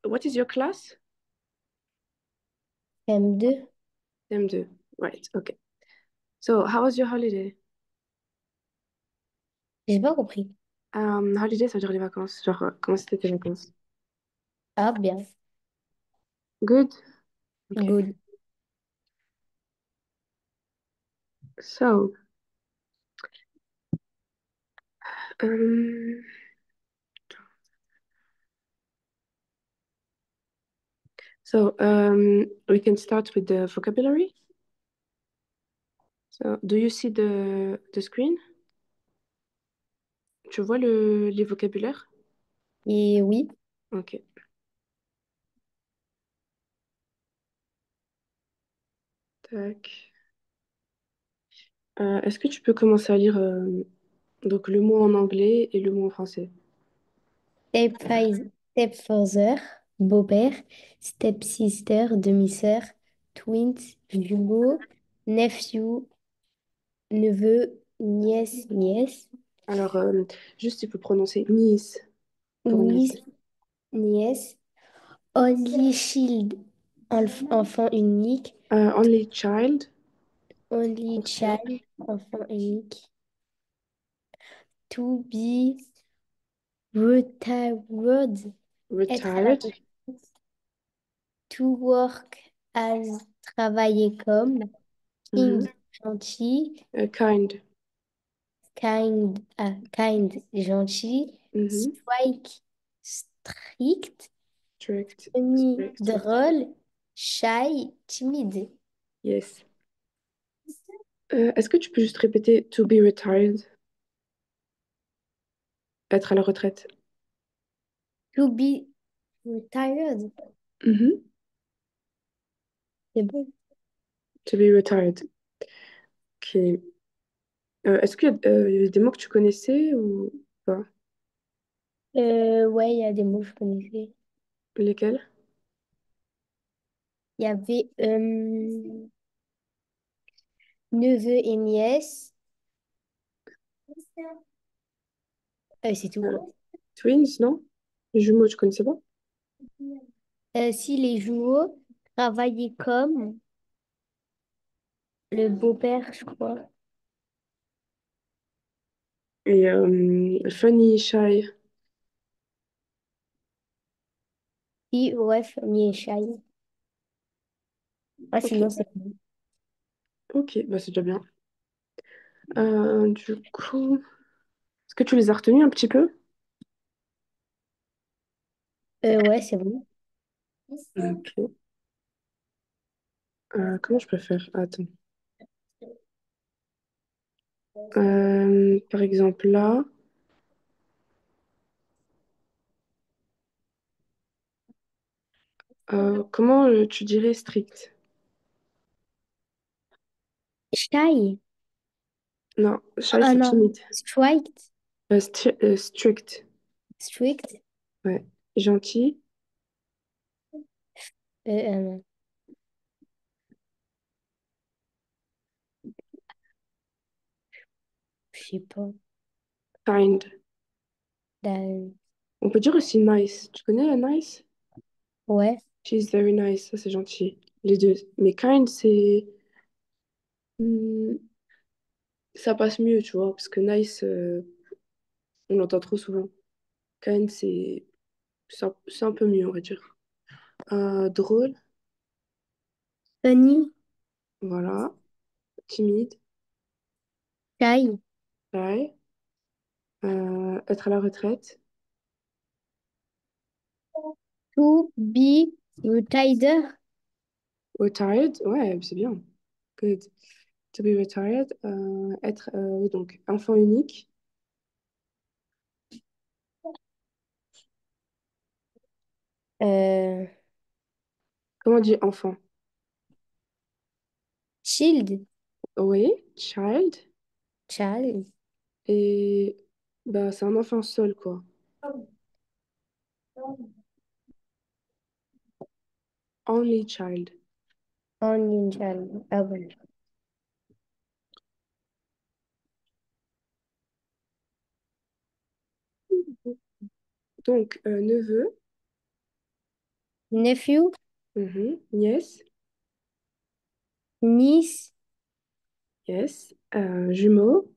What is your class? M2. M2. Right, okay. So, how was your holiday? J'ai pas compris. Holiday, ça veut dire les vacances. Genre, comment c'était tes vacances? Ah, bien. Good? Okay. Good. So, um, we can start with the vocabulary. So, do you see the screen? Tu vois les vocabulaires? Et oui. Ok, tac. Est-ce que tu peux commencer à lire donc le mot en anglais et le mot en français? Stepfather, beau-père. Stepsister, demi-sœur. Twins, jumeaux. Nephew, neveu. Nièce, nièce. Alors, juste il faut prononcer Nice pour Niece, nièce. nièce. Only child, enfant unique. Only child, Only child, enfant unique. To be retired, être à la retired, retraite. To work as, travailler comme. mhm, King, gentil. kind, Kind, kind, gentil. mhm, Strike, strict. strict, Funny, strict, drôle. Shy, timide. yes. Est-ce que tu peux juste répéter to be retired, être à la retraite? To be retired. Mhm, C'est bon. to be retired. Ok. Est-ce qu'il y avait des mots que tu connaissais ou pas? Ouais, il y a des mots que je connaissais. Lesquels? Il y avait neveu et nièce. C'est tout, Euh, quoi. twins, non? Les jumeaux, tu connaissais pas? Si les jumeaux travaillaient comme le beau-père, je crois. Et funny, shy. Si, ouais, famille et Shai. Ah, Ok, sinon, c'est bon. ok, bah c'est déjà bien. Du coup, est-ce que tu les as retenus un petit peu? Ouais, c'est bon. Ok. Comment je peux faire? Attends. Par exemple, là, comment tu dirais strict? Shy. Non, shy, Ah c'est non. timide. Striked. Strict, Strict. ouais. Gentil, Non, je sais pas. kind. La- On peut dire aussi nice. Tu connais nice? Ouais. She's very nice, ça c'est gentil. Les deux. Mais kind, hmm, ça passe mieux, tu vois, parce que nice, on l'entend trop souvent. Kind, c'est un peu mieux, on va dire. Drôle, Funny. voilà. Timide, Shy. shy. Être à la retraite. To be retired. Retired, ouais, c'est bien. Good. To be retired. Être, oui, donc, enfant unique. Euh, Comment on dit enfant? Child. Oui, child. Child. Et bah, c'est un enfant seul, quoi. Only child. Only child. Ah bon. Donc, neveu, Nephew, nièce, niece, yes, jumeaux,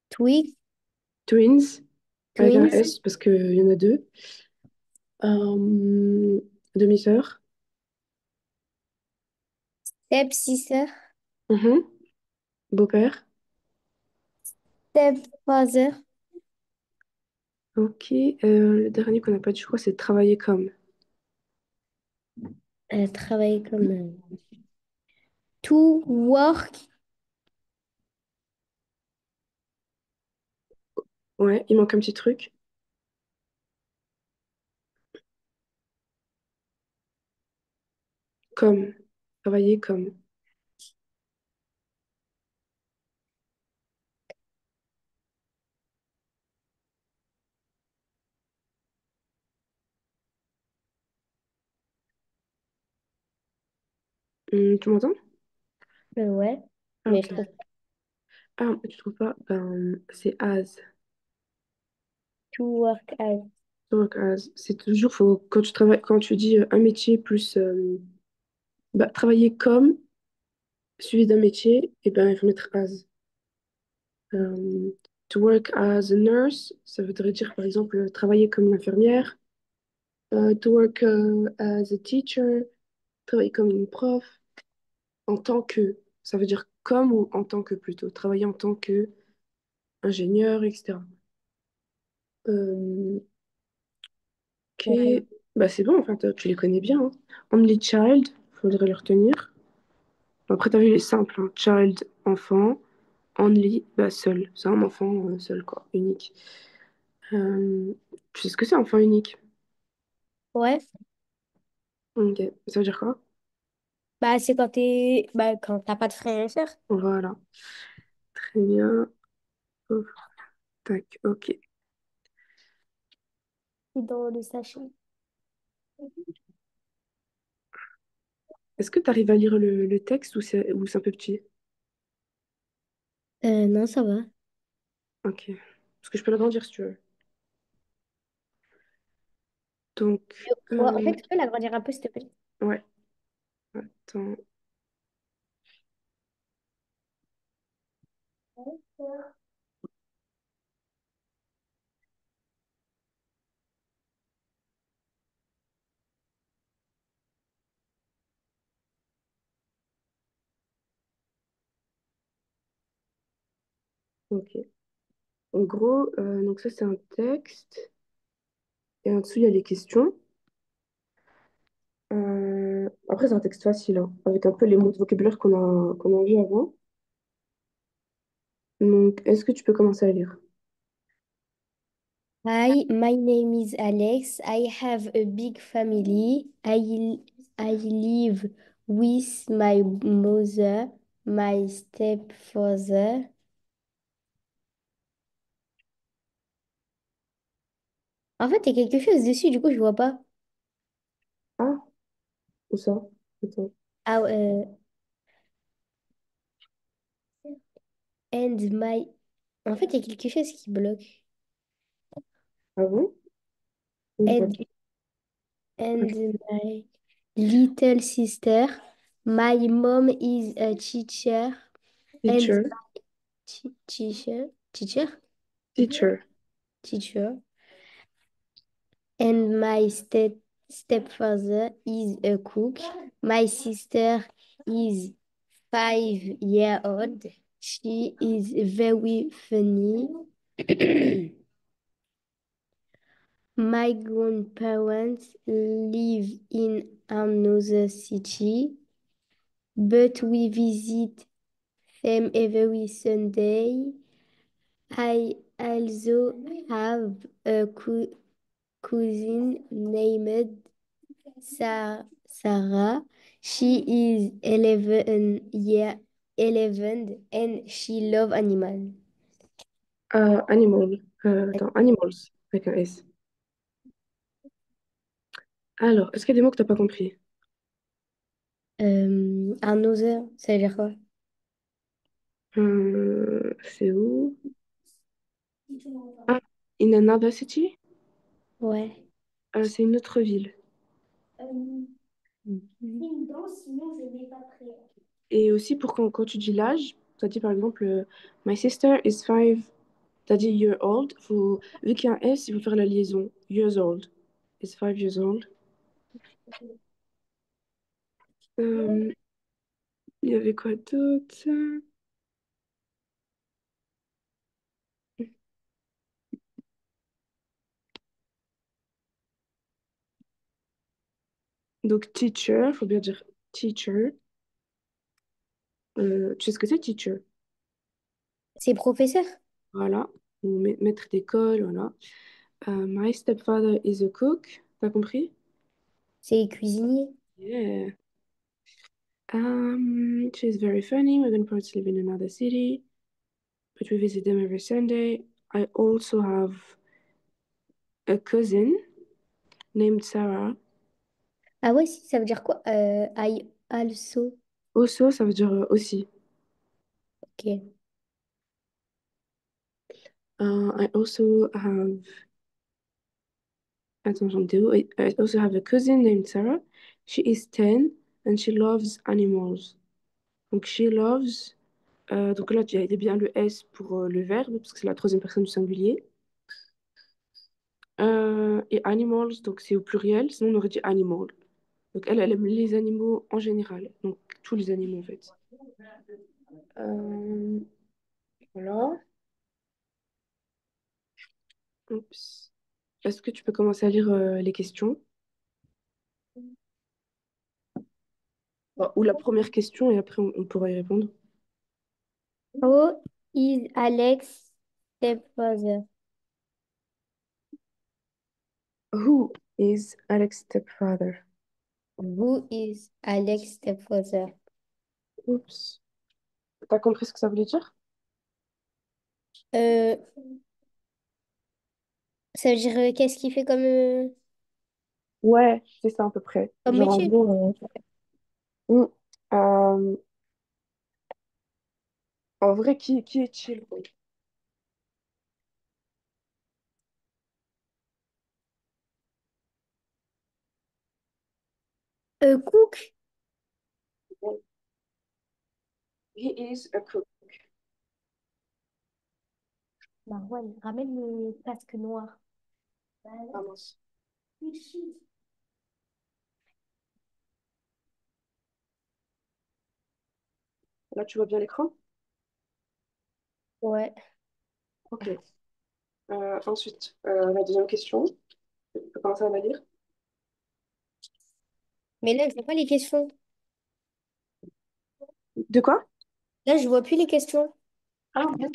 twig, twins, avec un twins, S parce qu'il y en a deux, demi-sœur, stepsister, mhm, beau-père. stepfather, Ok, le dernier qu'on n'a pas dit, je crois, c'est travailler comme. travailler comme to work, Ouais, il manque un petit truc. Comme. Travailler comme. Tu m'entends? ouais, Ah, mais je ok. trouve Ah, tu trouves pas? Ben, c'est as. to work as. Donc, as. C'est toujours, faut, quand tu travailles, quand tu dis un métier plus bah, travailler comme, suivi d'un métier, et ben, il faut mettre as. Euh, to work as a nurse, ça voudrait dire, par exemple, travailler comme une infirmière. To work as a teacher, travailler comme une prof. En tant que, ça veut dire comme ou en tant que plutôt. Travailler en tant que ingénieur, etc. Euh, ok, Ouais. bah c'est bon, enfin, tu les connais bien, hein. Only child, faudrait le retenir. Après, t'as vu les simples, hein. Child, enfant. Only, bah seul. C'est un enfant seul, quoi, unique. Euh, tu sais ce que c'est, enfant unique? Ouais, Ok, ça veut dire quoi? bah c'est quand bah, quand t'as pas de frère et sœur. Voilà, très bien. Hop, tac, ok. Dans le sachet. Est-ce que tu arrives à lire le texte ou c'est un peu petit? Non, ça va. Ok. Parce que je peux l'agrandir si tu veux. Donc, Ouais, en fait, tu peux l'agrandir un peu, s'il te plaît. ouais, attends. Ok. En gros, donc ça c'est un texte. Et en dessous, il y a les questions. Après, c'est un texte facile, hein, avec un peu les mots de vocabulaire qu'on a vu avant. Donc, est-ce que tu peux commencer à lire? Hi, my name is Alex. I have a big family. I live with my mother, my stepfather. En fait, il y a quelque chose dessus, du coup, je vois pas. Ah, où ça? Attends. Ah, and my... En fait, il y a quelque chose qui bloque. Ah bon? Je vois And, pas. and Ok. my little sister. My mom is a teacher. And Teacher. teacher? Teacher. Teacher. And my stepfather is a cook. My sister is 5 years old. She is very funny. My grandparents live in another city, but we visit them every Sunday. I also have a cousin named Sarah. She is 11 and she love animal. Animal. Attends, animals, avec un S. Alors, est-ce qu'il y a des mots que t'as pas compris? Another, ça veut dire quoi? C'est où? Ah, in another city? Ouais. C'est une autre ville. Et aussi, pour quand tu dis l'âge, tu as dit par exemple, My sister is 5 year old. Vu qu'il y a un S, il faut faire la liaison. Years old. Is 5 years old. Euh, il y avait quoi d'autre? Donc, teacher, faut bien dire teacher. Tu sais ce que c'est, teacher? C'est professeur? Voilà. Ou maître d'école, voilà. My stepfather is a cook. T'as compris? C'est cuisinier? Yeah. She's very funny. Megan parents live in another city, but we visit them every Sunday. I also have a cousin named Sarah. Ah ouais, si, ça veut dire quoi? I also. Also, ça veut dire aussi. Ok. I also have. Attends, j'en étais où? I also have a cousin named Sarah. She is 10 and she loves animals. Donc, she loves. Donc là, il y a bien le S pour le verbe, parce que c'est la troisième personne du singulier. Et animals, donc c'est au pluriel, sinon on aurait dit animal. Donc elle aime les animaux en général, donc tous les animaux en fait. Euh, voilà. Oups. Est-ce que tu peux commencer à lire les questions? Ou la première question et après on pourra y répondre. Who is Alex stepfather? Who is Alex stepfather? Who is Alex stepfather? Oups. T'as compris ce que ça voulait dire? Euh, ça veut dire qu'est-ce qu'il fait Ouais, c'est ça à peu près. comme Genre en métier? gros, hmm, euh, en vrai, qui est chill, quoi. Cook? He is a cook. Marwan, ramène le casque noir. Ah, mince. Là, tu vois bien l'écran? Ouais. Ok. Ensuite, la deuxième question. Tu peux commencer à la lire. Mais là, je vois pas les questions. De quoi? Là, je vois plus les questions. Ah, bien.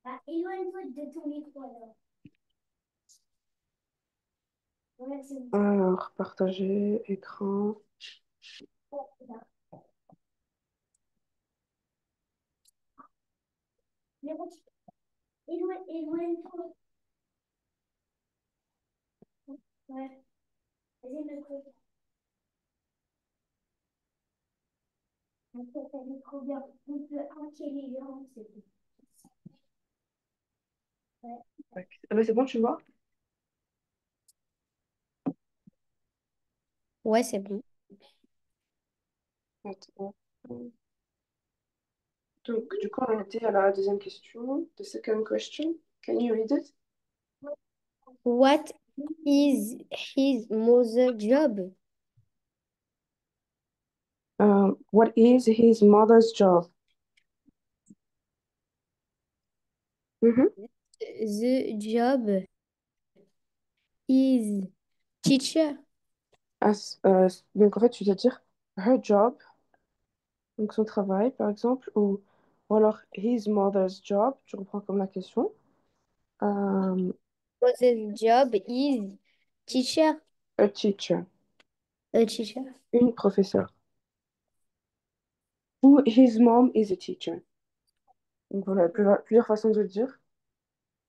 Ah, éloigne-toi de ton micro, alors. Ouais, c'est bon. Alors, partager, écran. Mais bon, éloigne-toi. Ouais, vas-y, le truc. On peut faire des trop bien. On peut hacker les gens, c'est tout. Ouais. Tac. Ah bah, c'est bon, tu vois? Ouais, c'est bon. Attends. Donc, du coup, on était à la deuxième question. The second question. Can you read it? What is his mother job? What is his mother's job? Mhm. The job is teacher. Donc, en fait, tu dois dire her job, donc son travail, par exemple, ou alors his mother's job, tu reprends comme la question. Euh, Mother's job is teacher. a teacher, A teacher. une professeure. Ou his mom is a teacher. Donc voilà, plusieurs façons de le dire.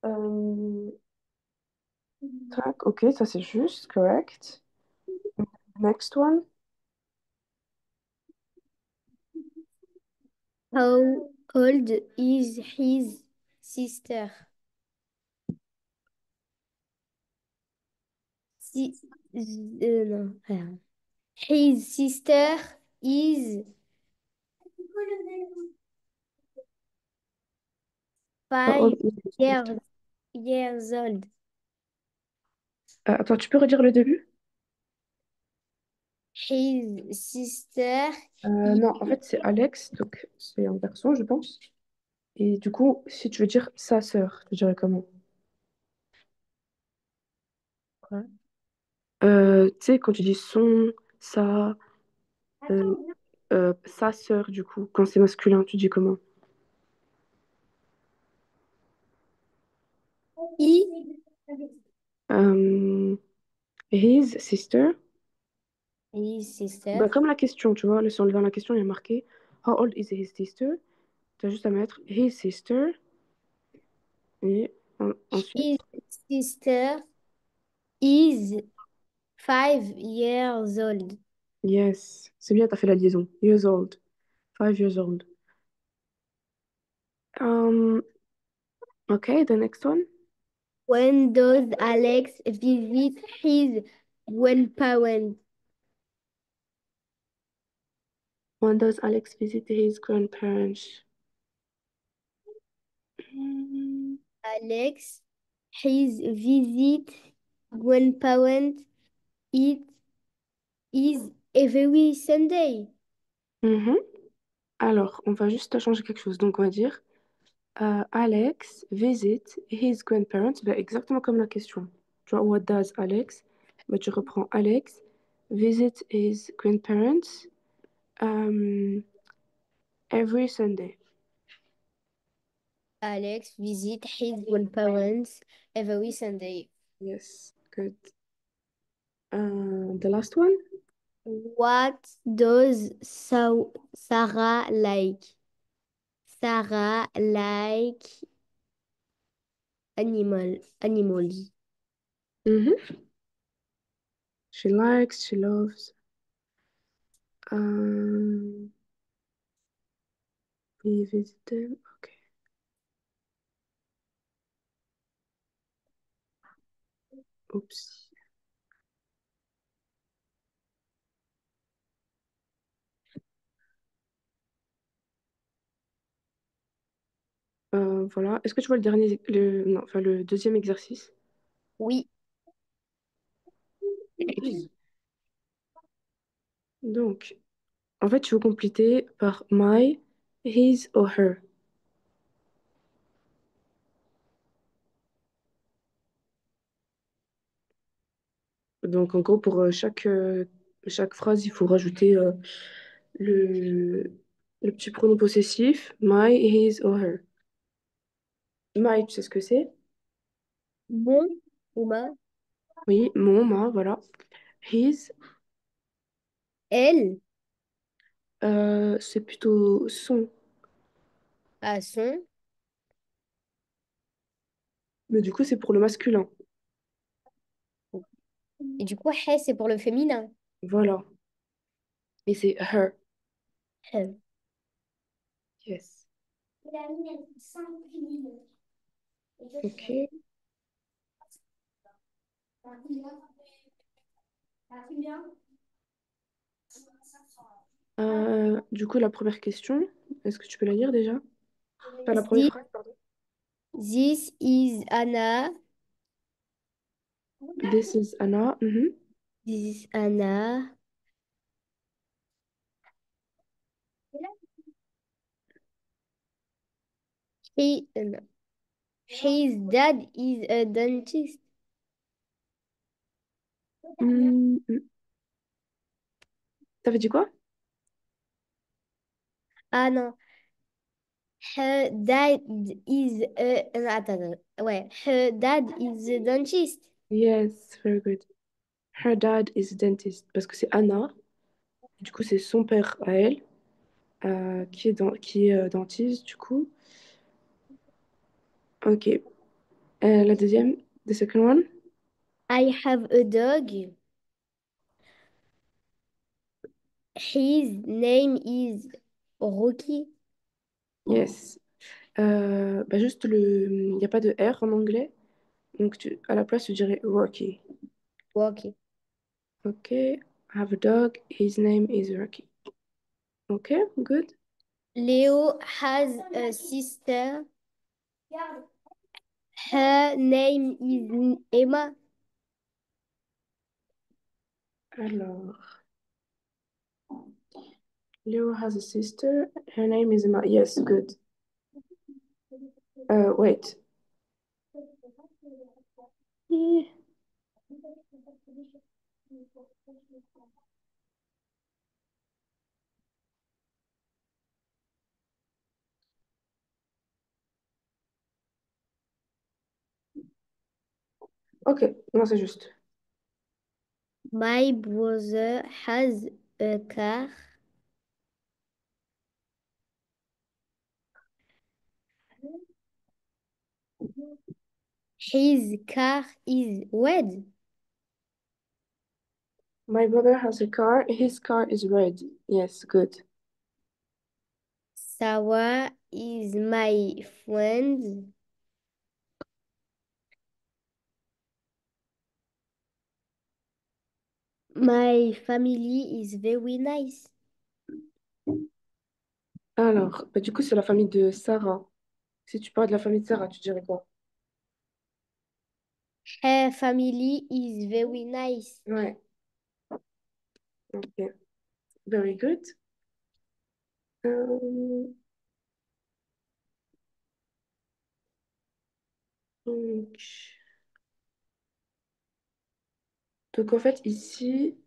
Euh, Tac, ok, ça c'est juste, correct. Next one. How old is his sister? Si, non, rien. His sister is How five old is his sister? years, years old. Attends, tu peux redire le début? His sister is Non, en fait c'est Alex, donc c'est un garçon, je pense. Et du coup, si tu veux dire sa sœur, tu dirais comment? quoi? Tu sais, quand tu dis son, sa, euh, sa sœur, du coup, quand c'est masculin, tu dis comment? I, Euh, his sister. his sister. Bah, comme la question, tu vois, dans la question, il y a marqué How old is his sister? Tu as juste à mettre his sister. Et His ensuite, sister is 5 years old. yes, c'est bien, t'as fait la liaison. Years old, 5 years old. Um, okay, the next one. When does Alex visit his grandparents? When does Alex visit his grandparents? Hmm, Alex, his visit grandparents it is every Sunday. mhm. Alors, on va juste changer quelque chose. Donc, on va dire Alex visit his grandparents. Ben, exactement comme la question. Tu vois, what does Alex? Ben, tu reprends Alex visit his grandparents every Sunday. Alex visit his grandparents every Sunday. Yes, good. The last one? What does Sarah like? Sarah like animals. Mhm. She likes, she loves. Um, we visit them. Ok. Oups. Voilà. Est-ce que tu vois le dernier, non, enfin le deuxième exercice? Oui. Oui. Donc, en fait, tu veux compléter par my, his or her. Donc, en gros, pour chaque phrase, il faut rajouter le, le petit pronom possessif, my, his or her. My, tu sais ce que c'est? Mon ou ma? Oui, mon, ma, voilà. His, Elle c'est plutôt son. a son. Mais du coup, c'est pour le masculin. Et du coup, he, c'est pour le féminin. Voilà. Et c'est her. Elle. Yes. Ok. Du coup, la première question, est-ce que tu peux la lire déjà? Enfin, la première This, phrase, pardon. this is Anna. This is Anna. Mhm. This is Anna. No. His dad is a dentist. Mm, mm. T'avais dit quoi? Ah non. Her dad is a... non, attends, attends. Ouais. Her dad is a dentist. Yes, very good. Her dad is a dentist. Parce que c'est Anna. Du coup, c'est son père à elle, qui est dentiste, du coup. Ok. La deuxième, the second one. I have a dog. His name is Rocky. Yes. Bah juste le... Il n'y a pas de R en anglais. Donc à la place, tu dirais Rocky. Rocky. Ok. I have a dog. His name is Rocky. Ok, good. Leo has a sister. Her name is Emma. Alors, Leo has a sister. Her name is Emma. Yes, good. Wait. Eh, Ok, non, c'est juste. My brother has a car. His car is red. My brother has a car. His car is red. Yes, good. Sarah is my friend. My family is very nice. Alors, bah, du coup, c'est la famille de Sarah. Si tu parles de la famille de Sarah, tu dirais quoi? Her family is very nice. Ouais, ok. Very good. Euh, donc, en fait, ici,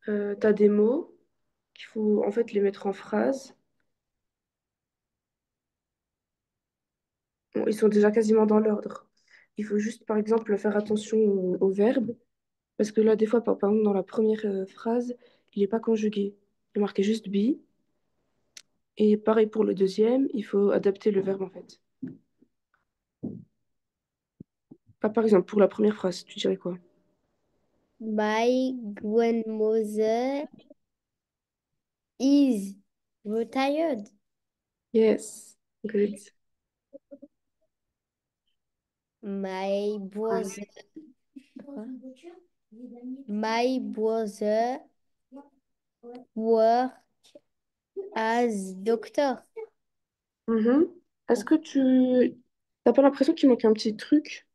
tu as des mots qu'il faut en fait les mettre en phrase. Bon, ils sont déjà quasiment dans l'ordre. Il faut juste, par exemple, faire attention au verbe. Parce que là, des fois, par exemple, dans la première phrase, il n'est pas conjugué. Il est marqué juste be. Et pareil pour le deuxième, il faut adapter le verbe en fait. Ah, par exemple, pour la première phrase, tu dirais quoi? My grandmother is retired. Yes, good. My Ouais. brother, my brother work as doctor. Mhm. Est-ce que tu t'as pas l'impression qu'il manque un petit truc?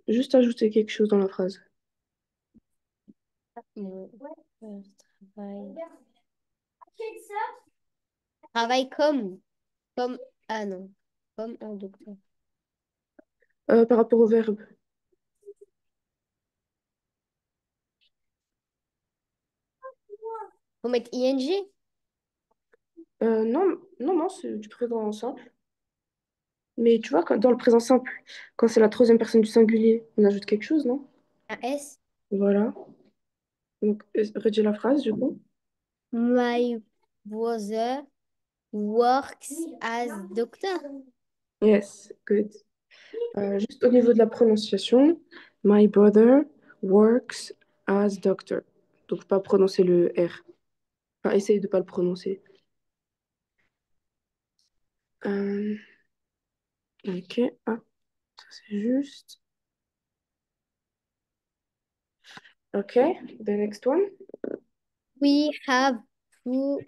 Juste ajouter quelque chose dans la phrase. Mon père travaille comme, ah non, comme un docteur. Par rapport au verbe. Faut mettre ing? Non, non, non, c'est du présent simple. Mais tu vois, dans le présent simple, quand c'est la troisième personne du singulier, on ajoute quelque chose, non? Un S. Voilà. Donc, redis la phrase, du coup. My brother works as doctor. Yes, good. Juste au niveau de la prononciation, my brother works as doctor. Donc, pas prononcer le R. Enfin, essaye de pas le prononcer. Euh, ok, ah, ça c'est juste. Ok, the next one. We have two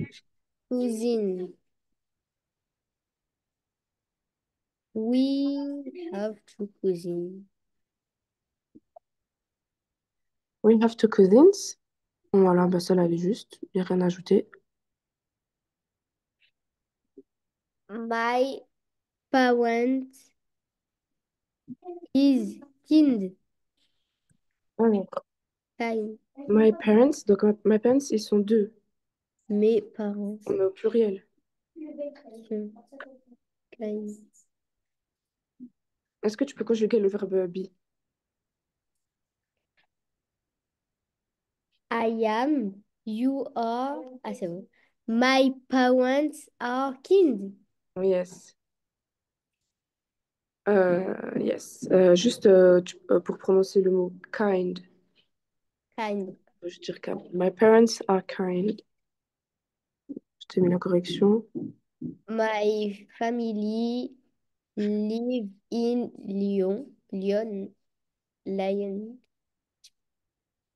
cousins. We have two cousins. We have two cousins. Voilà, bah celle-là, elle est juste. Il n'y a rien à ajouter. My parents is kind. Alors, Kind. my parents, donc my parents, ils sont deux. Mes parents On est au pluriel. sont kind. Est-ce que tu peux conjuguer le verbe be? I am, you are. Ah, c'est bon. My parents are kind. Yes. Yes. Juste pour prononcer le mot kind, Kind. je dirais kind. My parents are kind. Je t'ai mis la correction. My family live in Lyon. Lion.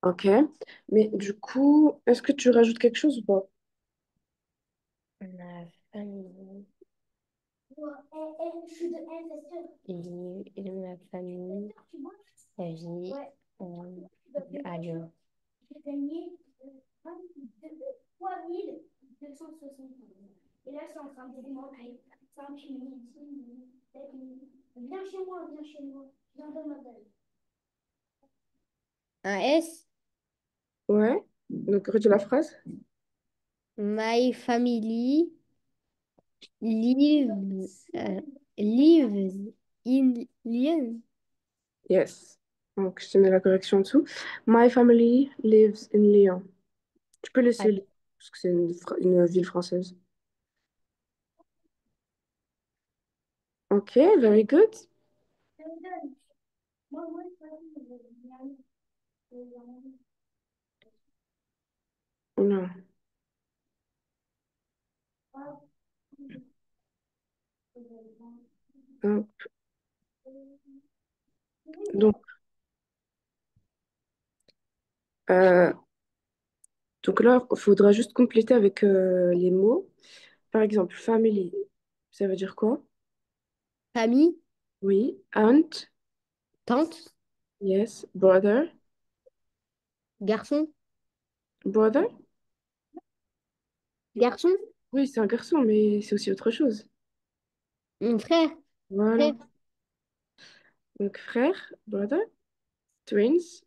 Ok. Mais du coup, est-ce que tu rajoutes quelque chose ou pas? Ma famille. Ma famille vit à Lyon. Un S. Ouais. Donc, redis la phrase. My family lives, lives in Lyon. Yes. Donc, je te mets la correction en dessous. My family lives in Lyon. Tu peux laisser Lyon, parce que c'est une ville française. Ok, very good. Non. Hop. Donc, euh, donc là, il faudra juste compléter avec les mots. Par exemple, family, ça veut dire quoi? Famille, Oui. Aunt, tante, yes. Brother, garçon, brother? garçon, Oui, c'est un garçon, mais c'est aussi autre chose. mon frère, Voilà. frère, Donc, frère, brother, twins,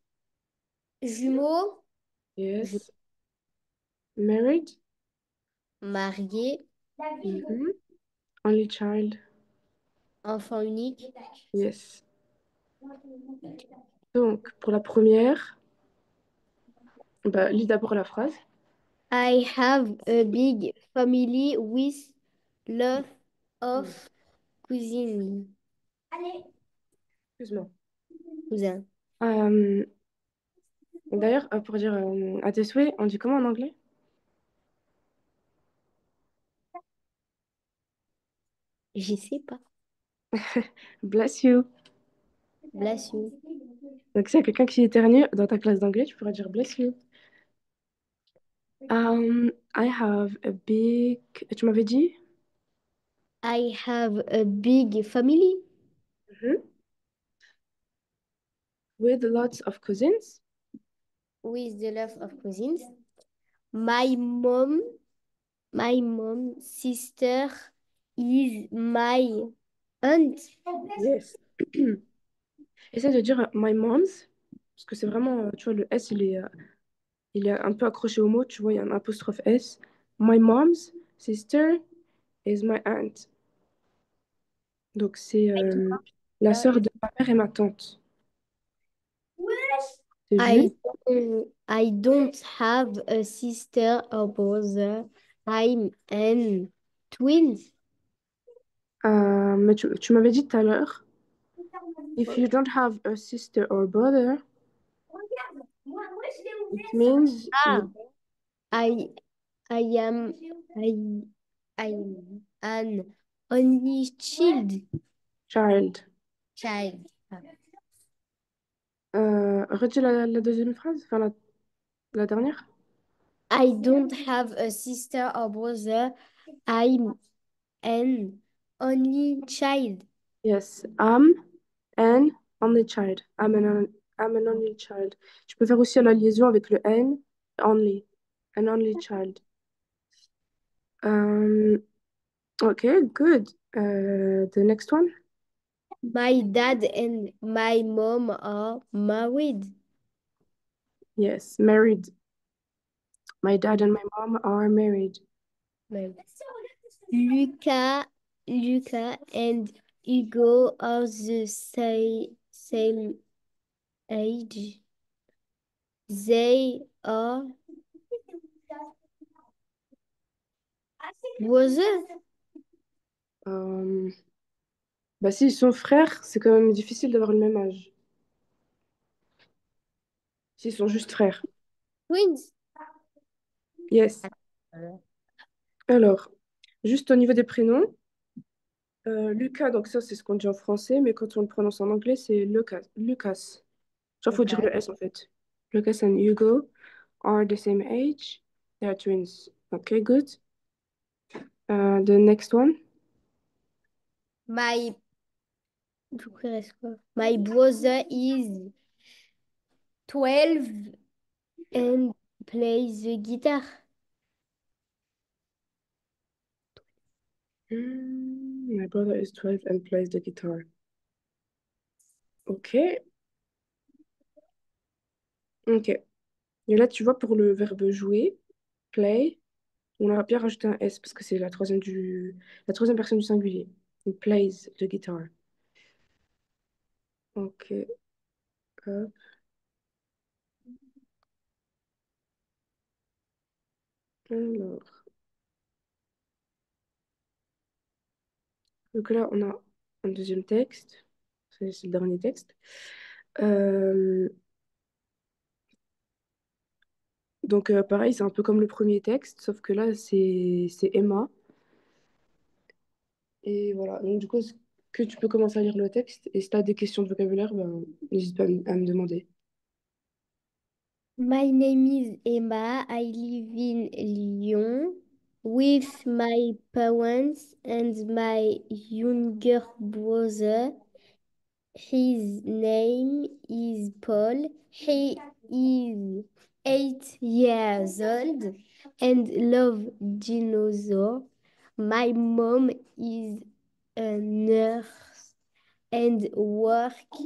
jumeau, yes. Married, marié, mhm. Only child, enfant unique. yes. Donc, pour la première, bah, lis d'abord la phrase. I have a big family with lot of cousins. Excuse-moi. Cousins. Euh, D'ailleurs, pour dire à tes souhaits, on dit comment en anglais? Je sais pas. Bless you. Bless you. Donc, s'il y a quelqu'un qui éternue dans ta classe d'anglais, tu pourras dire bless you. I have a big. Tu m'avais dit? I have a big family Mhm. With lots of cousins. with a lot of cousins. My mom, my mom, sister is my aunt. Yes. Essaie de dire my mom's, parce que c'est vraiment, tu vois, le S, il est un peu accroché au mot, tu vois, il y a un apostrophe S. My mom's sister is my aunt. Donc, c'est la sœur de ma mère et ma tante. C'est vu? I don't have a sister or brother. I'm an twins. Mais tu m'avais dit tout à l'heure, if you don't have a sister or brother, it means you Ah, I I am I I'm an only child. child. Redis la deuxième phrase, enfin la dernière. I don't have a sister or brother. I'm an only child. Yes, I'm an only child. I'm an only child. Tu peux faire aussi la liaison avec le N, only. An only child. Okay, good. The next one? My dad and my mom are married. Yes, married. My dad and my mom are married. Married. Luca and Hugo are the same age. They are brothers. Um, Bah, s'ils sont frères, c'est quand même difficile d'avoir le même âge. S'ils sont juste frères. Twins. Yes. Voilà. Alors, juste au niveau des prénoms, Lucas, donc ça, c'est ce qu'on dit en français, mais quand on le prononce en anglais, c'est Lucas. Lucas. Genre, faut dire Okay. le S en fait. Lucas and Hugo are the same age. They are twins. Okay, good. The next one. My, du coup, il reste quoi? My brother is 12 and plays the guitar. My brother is 12 and plays the guitar. Ok, ok. Et là, tu vois, pour le verbe jouer, play, on a bien rajouté un S parce que c'est la troisième personne du singulier. He plays the guitar. Ok, hop. Alors, donc là, on a un deuxième texte. C'est le dernier texte. Euh, donc, pareil, c'est un peu comme le premier texte, sauf que là, c'est Emma. Et voilà. Donc, du coup, est-ce que tu peux commencer à lire le texte? Et si tu as des questions de vocabulaire, ben, n'hésite pas à me demander. My name is Emma. I live in Lyon with my parents and my younger brother. His name is Paul. He is 8 years old and love dinosaur. My mom is a nurse and works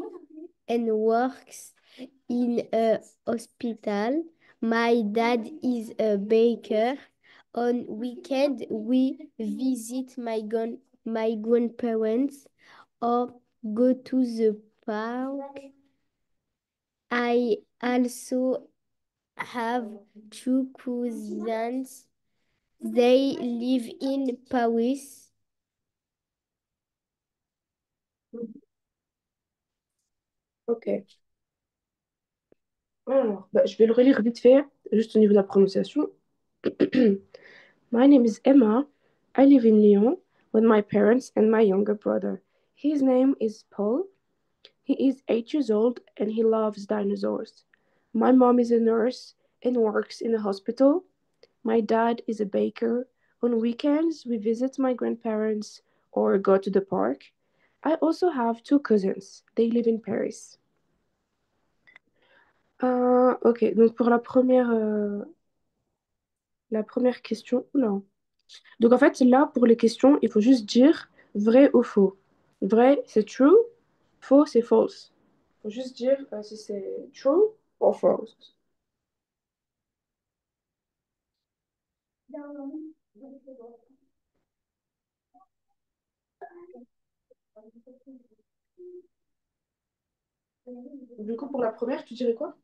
in a hospital. My dad is a baker. On weekend, we visit my grandparents or go to the park. I also have two cousins. They live in Paris. Ok. Alors, bah, je vais le relire vite fait, juste au niveau de la prononciation. My name is Emma. I live in Lyon with my parents and my younger brother. His name is Paul. He is 8 years old and he loves dinosaurs. My mom is a nurse and works in a hospital. My dad is a baker. On weekends, we visit my grandparents or go to the park. I also have two cousins. They live in Paris. Ok, donc pour la première question, oula. Donc en fait, là, pour les questions, il faut juste dire vrai ou faux. Vrai, c'est true. Faux, c'est false. Il faut juste dire si c'est true ou false. Du coup, pour la première, tu dirais quoi?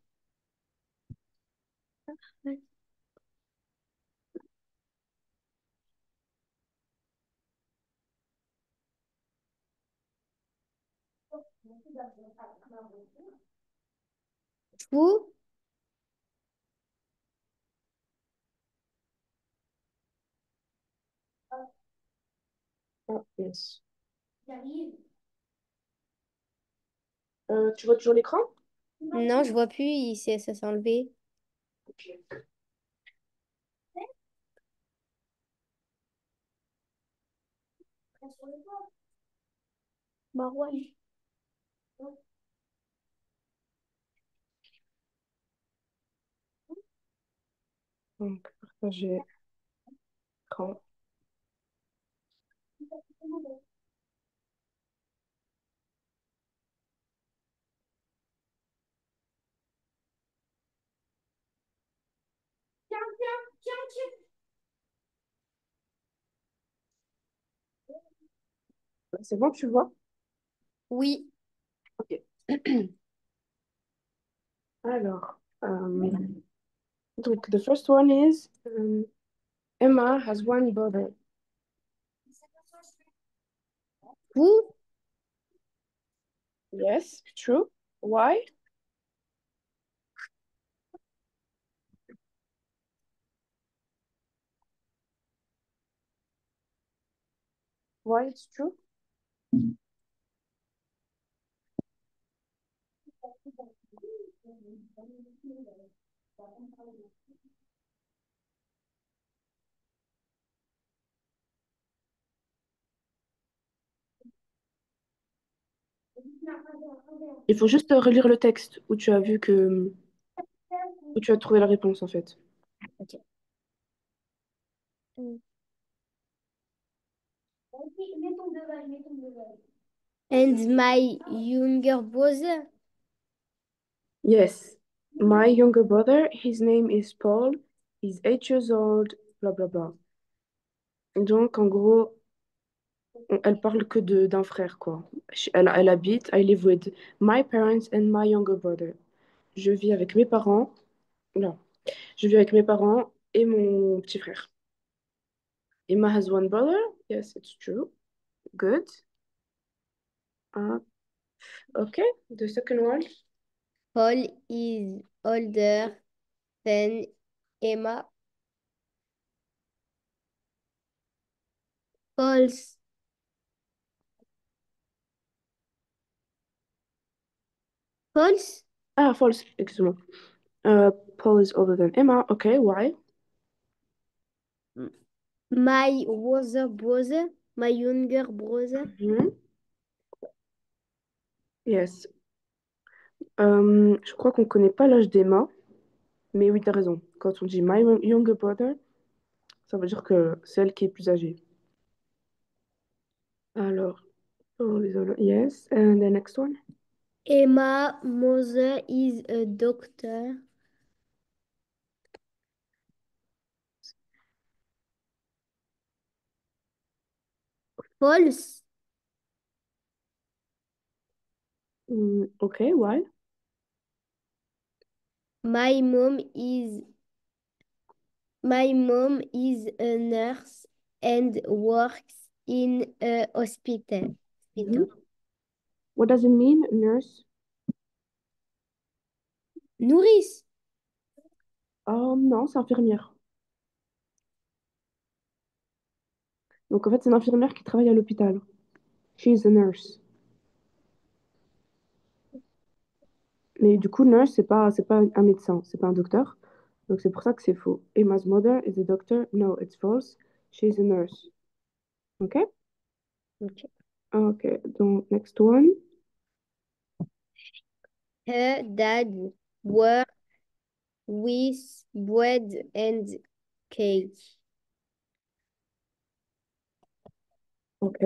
True? Ah, yes. Tu vois toujours l'écran? Non, je vois plus, ça s'est enlevé. Ok. Marwan. Donc, partager écran. C'est bon, tu vois? Oui. Ok. Alors, donc, the first one is Emma has one brother. True? Yes, true. Why? Why it's true? Il faut juste relire le texte où tu as vu que où tu as trouvé la réponse en fait. Ok. And my younger brother, Yes. My younger brother, his name is Paul. He's 8 years old. Blah blah blah. Donc en gros, elle parle que de d'un frère quoi. Elle habite. I live with my parents and my younger brother. Je vis avec mes parents. Non. Je vis avec mes parents et mon petit frère. Emma has one brother. Yes, it's true. Good. Uh, okay. The second one. Paul is older than Emma. False. False. Ah, false. Excuse-moi. Uh, Paul is older than Emma. Okay, why? My other brother, my younger brother. Mhm. Yes. Je crois qu'on connaît pas l'âge d'Emma, mais oui, t'as raison. Quand on dit my younger brother, ça veut dire que c'est elle qui est plus âgée. Alors, Paul is older. Yes, and the next one. Emma mother is a doctor. False. Okay, why? My mom is my mom is a nurse and works in a hospital. Mhm. Hospital. What does it mean, nurse? Nourrice. Non, c'est infirmière. Donc en fait, c'est une infirmière qui travaille à l'hôpital. She's a nurse. Mais du coup, nurse, c'est pas un médecin, c'est pas un docteur. Donc c'est pour ça que c'est faux. Emma's mother is a doctor. No, it's false. She's a nurse. Ok? Okay. Ok, donc next one. Her dad works with bread and cake. Ok,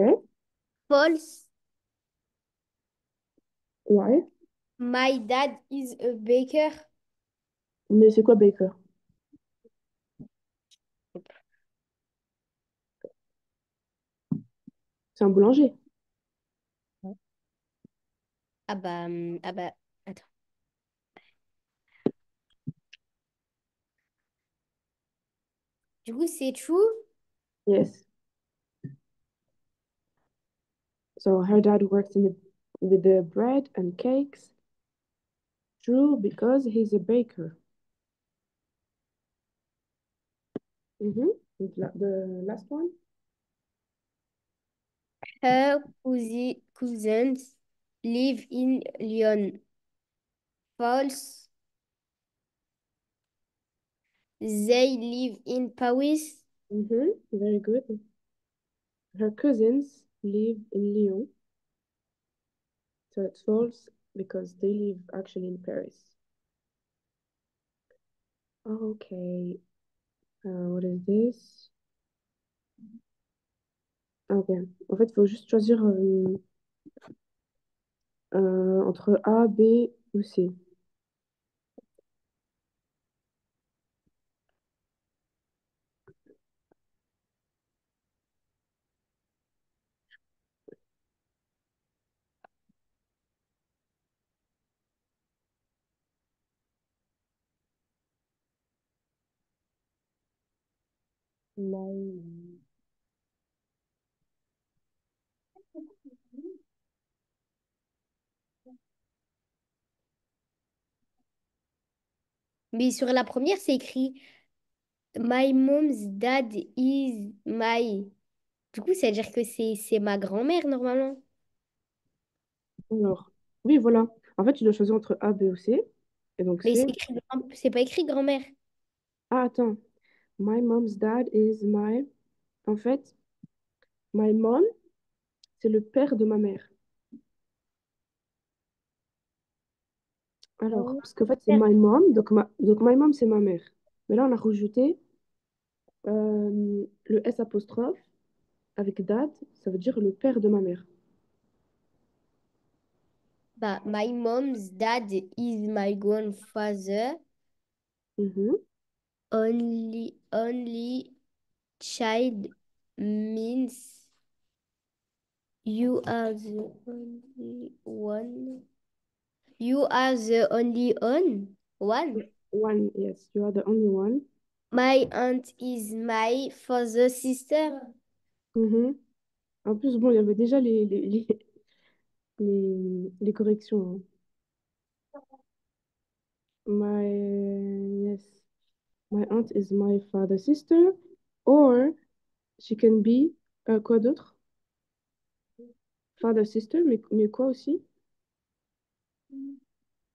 False. why? My dad is a baker. Mais c'est quoi Baker? C'est un boulanger. Ah bah, attends. Du coup, c'est true. Yes. So her dad works with the bread and cakes. True, because he's a baker. Mhm. The last one. Her cousins live in Lyon. False. They live in Paris. Very good. Her cousins live in Lyon, so it's false because they live actually in Paris. Okay, what is this? Ok. En fait, il faut juste choisir entre A, B ou C. My- Mais sur la première, c'est écrit My mom's dad is my. Du coup, ça veut dire que c'est ma grand-mère normalement. Alors, oui, voilà. En fait, tu dois choisir entre A, B ou C. Et donc, Mais c'est... c'est pas écrit grand-mère. Ah, attends. My mom's dad is my... En fait, my mom, c'est le père de ma mère. Alors, Oh. parce qu'en fait, c'est my mom. Donc my mom, c'est ma mère. Mais là, on a rajouté le S apostrophe avec dad. Ça veut dire le père de ma mère. Bah, my mom's dad is my grandfather. Mhm. Only child means you are the only one. You are the only one. Yeah. One, yes. You are the only one. My aunt is my father's sister. Mhm. En plus, bon, il y avait déjà les corrections, hein. Yes. My aunt is my father's sister. Or she can be... quoi d'autre? Father sister, mais quoi aussi?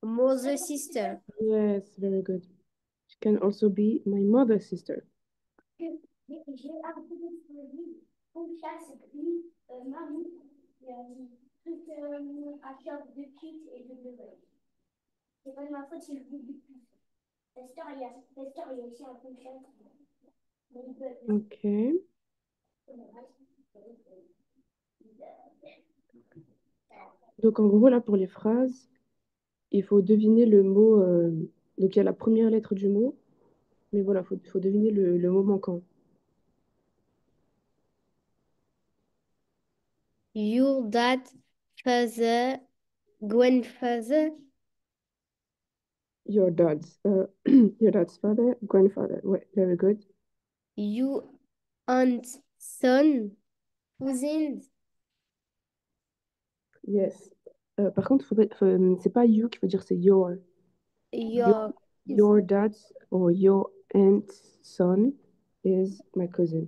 Mother's sister. Yes, very good. She can also be my mother's sister. J'ai arrêté d'exploser. Pour ça, c'est lui, Marie, il a dit tout à faire de kit et de bébé. C'est pas de ma faute si je vous dis plus. Esther, il y a aussi un peu de chat. Ok. Donc en gros, là, pour les phrases, il faut deviner le mot. Donc il y a la première lettre du mot, mais voilà, faut deviner le mot manquant. Your dad, father, grandfather. Your dad's, your dad's father, grandfather. Ouais, very good. You aunt, son, cousins. Yes. Par contre, c'est pas you qu'il faut dire, c'est your. Your, Your your dad's or your aunt's son is my cousin.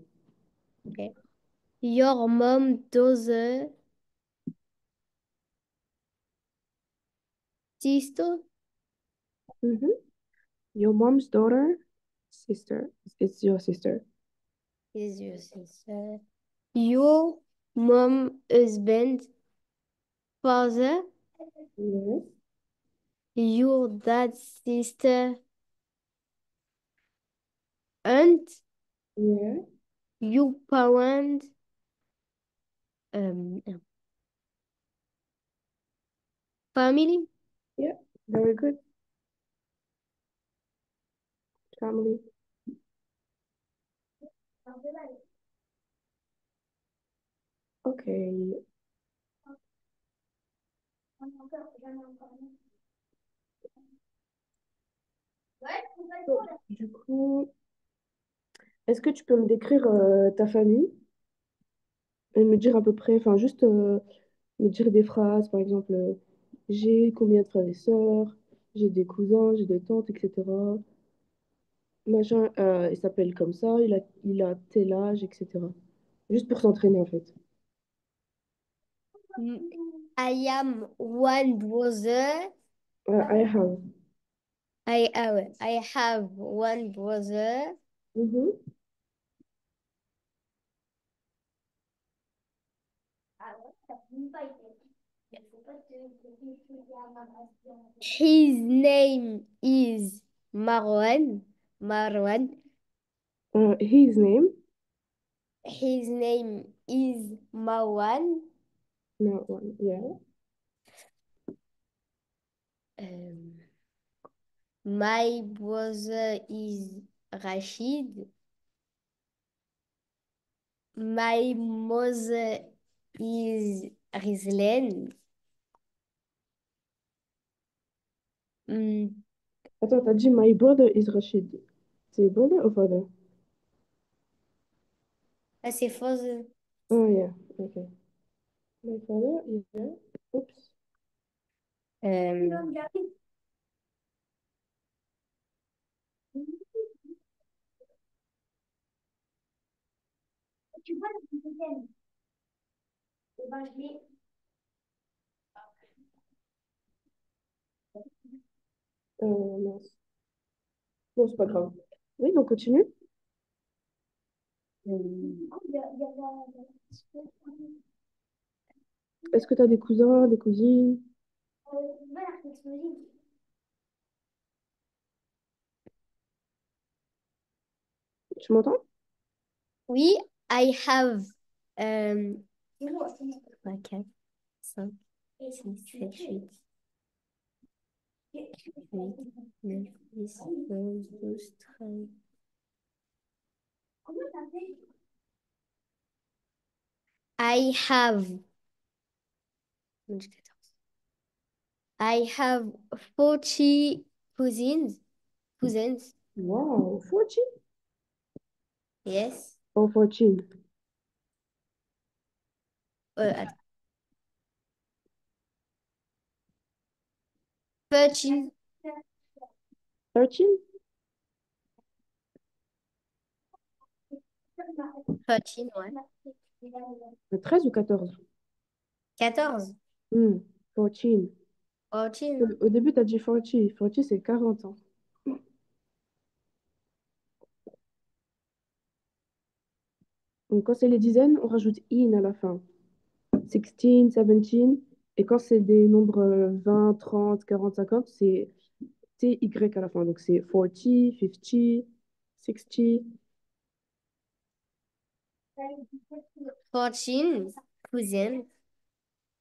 okay. Your mom, daughter, sister. Mhm. Your mom's daughter, sister. It's your sister. Is your sister. Your mom, husband, father. Yes. Your dad's sister, aunt. Yeah. Your parent, family. Yeah. Very good. Family. Okay. Donc, du coup, est-ce que tu peux me décrire ta famille et me dire à peu près, enfin juste me dire des phrases, par exemple, j'ai combien de frères et sœurs, j'ai des cousins, j'ai des tantes, etc. Machin, il s'appelle comme ça, il a tel âge, etc. Juste pour s'entraîner en fait. I am one brother. I have. I have one brother. Mhm. His name is Marwan. Marwan. His name. His name is Marwan. No one. Yeah. Um, my brother is Rashid. My mother is Rizlen. Hmm, Attends, t'as dit my brother is Rashid. C'est brother ou father? ah, c'est faux. Oh yeah. Okay. My father, yeah. Oops. Euh, vois la deuxième. Et ben, je l'ai. Mince. Bon, c'est pas grave. Oui, donc continue. Est-ce que tu as des cousins, des cousines? Voilà, l'explosion. Tu m'entends? Oui, I have. C'est moi. 3, 4, 5, 6, 7, 8, 8, 9, 10, 11, 12, 13. I have. I have 40 cousins. Cousins. Wow, 14? Yes. Oh, 14. Attends. 13. 13? 13, ouais. 13 ou 14? 14. Hmm, 14. 14. Au début, tu as dit 40. 40, c'est 40 ans. Donc, quand c'est les dizaines, on rajoute in à la fin. 16, 17. Et quand c'est des nombres 20, 30, 40, 50, c'est TY à la fin. Donc, c'est 40, 50, 60. 14 cousins.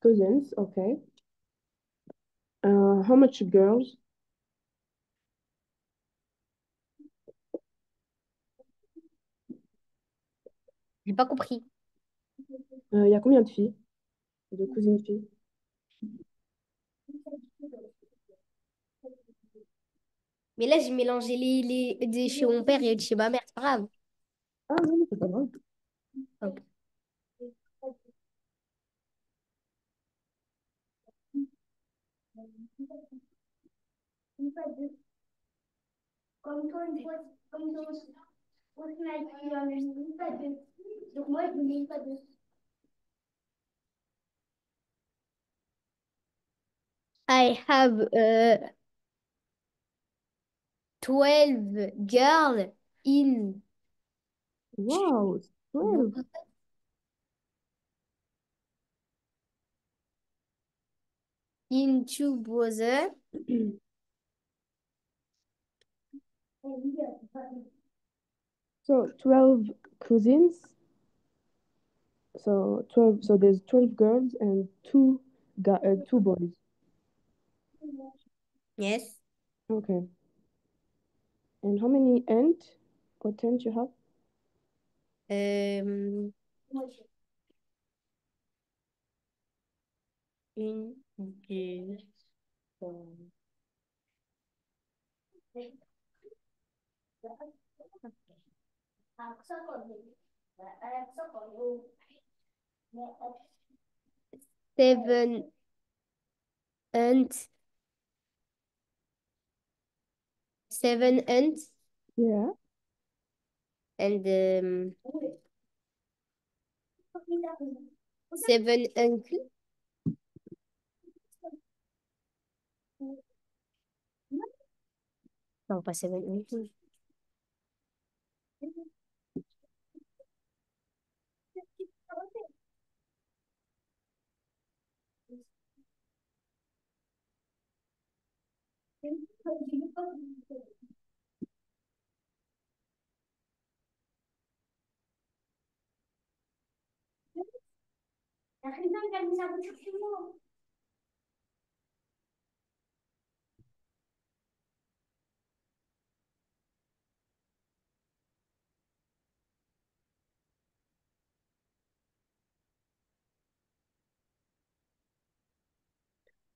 Cousins, okay. How much girls? J'ai pas compris. Il y a combien de filles? De cousines filles? Mais là, j'ai mélangé de chez mon père et de chez ma mère. C'est pas grave. Ah non, c'est pas grave. Ok. Comme toi, une fois, comme toi, on se met une pas deux. Donc moi, je ne mets pas deux. I have 12 girls in Wow, 12. Bo- in two brothers. So 12 cousins. So 12. So there's 12 girls and two boys. Yes. Okay. And how many aunt or tent you have? Euh, une, deux, trois. Seven aunts. Seven aunts Yeah. and seven uncles. Non, pas seven uncles.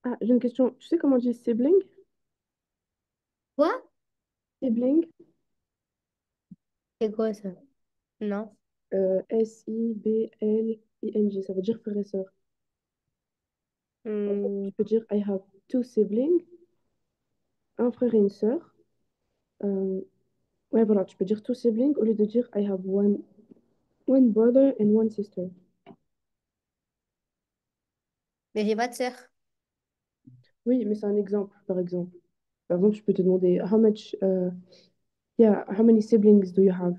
Ah, j'ai une question. Tu sais comment on dit sibling? Quoi? Sibling? C'est quoi ça? Non. Sibling. Ça veut dire frère et sœur. En fait, Hmm, tu peux dire I have two siblings, un frère et une sœur. Euh, ouais, voilà, tu peux dire two siblings au lieu de dire I have one. One brother and one sister. Mais j'ai pas de sœur. Oui, mais c'est un exemple, par exemple. Par exemple, je peux te demander, how many siblings do you have?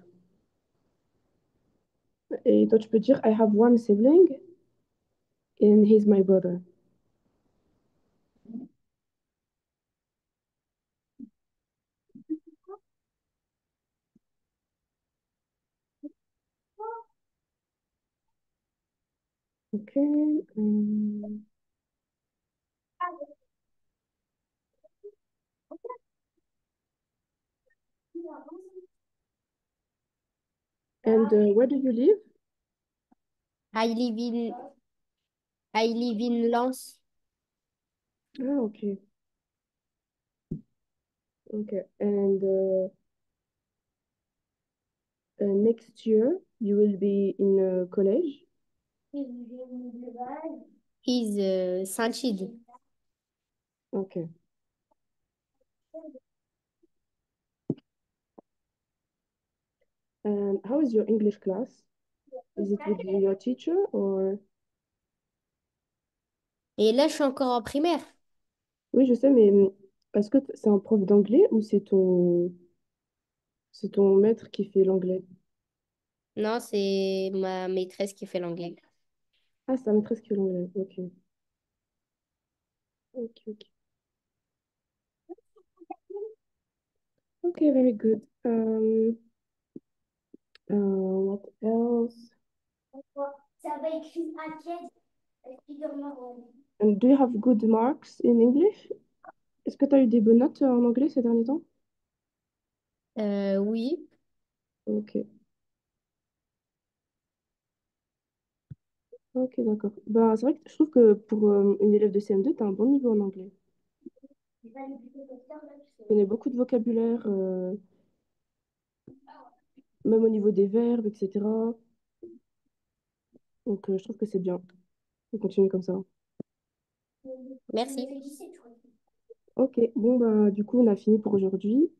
Et toi, tu peux dire, I have one sibling and he's my brother. Okay. And where do you live? I live in I live in Lens. Ah, okay. Okay. And next year, you will be in college. Is Saint-Chid. Okay. And how is your English class? Is it with your teacher or... Et là, je suis encore en primaire. Oui, je sais, mais est-ce que c'est un prof d'anglais ou c'est ton maître qui fait l'anglais? Non, c'est ma maîtresse qui fait l'anglais. Ah, c'est ta maîtresse qui fait l'anglais. Ok. Ok, ok. Ok, very good. What else? Ça va écrit à quel marron. And do you have good marks in English? Est-ce que tu as eu des bonnes notes en anglais ces derniers temps? Oui. Ok. Ok, d'accord. Ben, c'est vrai que je trouve que pour une élève de CM2, tu as un bon niveau en anglais. Tu connais beaucoup de vocabulaire, même au niveau des verbes, etc. Donc, je trouve que c'est bien. On continue comme ça. Merci. Ok, bon, bah, du coup, on a fini pour aujourd'hui.